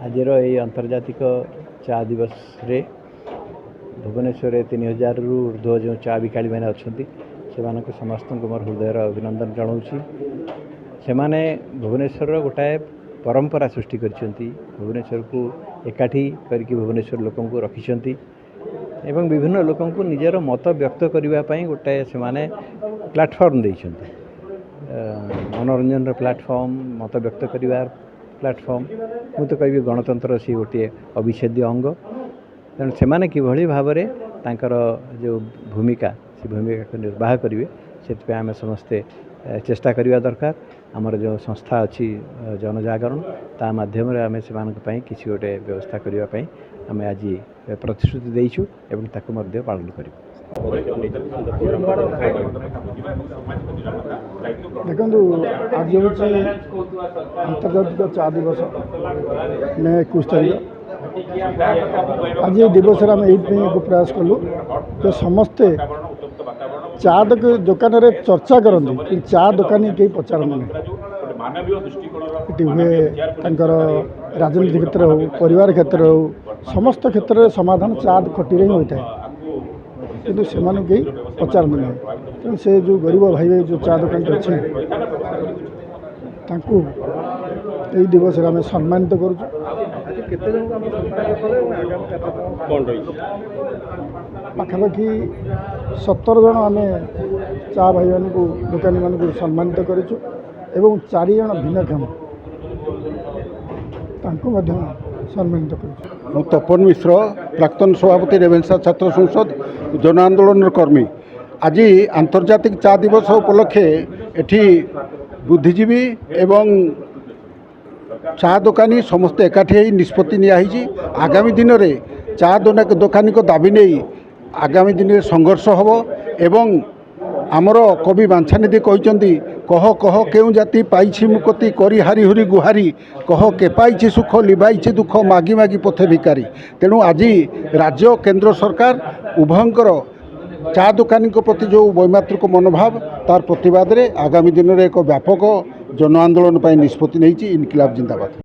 आज अंतर्जातिक चा दिवस रे भुवनेश्वर 3000 रु ऊर्ध्व जो चा विकाड़ी मैंने अच्छा से समस्त को मोर हृदय अभिनंदन जनाऊँ से भुवनेश्वर गोटाए परंपरा सृष्टि करछंती भुवनेश्वर को एकाठी करके भुवनेश्वर लोक को रखिंट एवं विभिन्न लोक निजर मत व्यक्त करने गोटाए से प्लाटफर्म देइछंती मनोरंजन प्लाटफर्म मत व्यक्त कर प्लाटफर्म मु तो कहि गणतंत्र सी गोटे अविच्छेद्य अंग तेणु से किभली भाव तांकर जो भूमिका से भूमिका को निर्वाह करेंगे से आम समस्ते चेष्टा करवा दरकार आमर जो संस्था अच्छी जनजागरण ता माध्यम आम से किसी गोटे व्यवस्था करने आम आज प्रतिश्रुति देचु एवं ताकू मध्य पालन करूँ। देखो आज हूँ अंतर्जातिक चा दिवस मे 21 तारीख आज दिवस आम ये प्रयास कलु जो समस्ते चा दुकान रे चर्चा करती चा दुकानी कहीं पचारती हुए राजनीति क्षेत्र हो परिवार क्षेत्र हो समस्त क्षेत्र में समाधान चा खटी ही होता है किंतु से कहीं पचारती ना तेणु से जो गरीब भाई भाई जो चा दुकान अच्छे यही दिवस आम सम्मानित करुँ पाखापाखि 17 जन आम चा भाई मान दुकानी मान सम्मानित करूँ एवं 4 जन भिन्नक्षम सम्मानित करूँ। तपन मिश्र प्राक्तन सभापति रेवेन्सा छात्र संसद जन आंदोलन कर्मी आज आंतर्जातिक चा दिवस उपलक्षे एठी बुद्धिजीवी एवं चा दुकानी समस्ते एकाठी निष्पत्ति नियाही आगामी दिन में चा दुकानी को दाबी नहीं आगामी दिन में संघर्ष हम एवं आमर कवि बांछानिधि कहते कह कह केउ जाति पाइछि मुकति करी हारी हुरी गुहारी कह के पाइछि सुख लिभाइछि दुख मागी मागी पथे भिकारी। तेणु आज राज्य केंद्र सरकार उभयंकर चा दुकानी प्रति जो वैमात्रिक मनोभाव तार प्रतिवाद रे आगामी दिन में एक व्यापक जन आंदोलन निष्पत्ति नहीं इनकिलाब जिंदाबाद।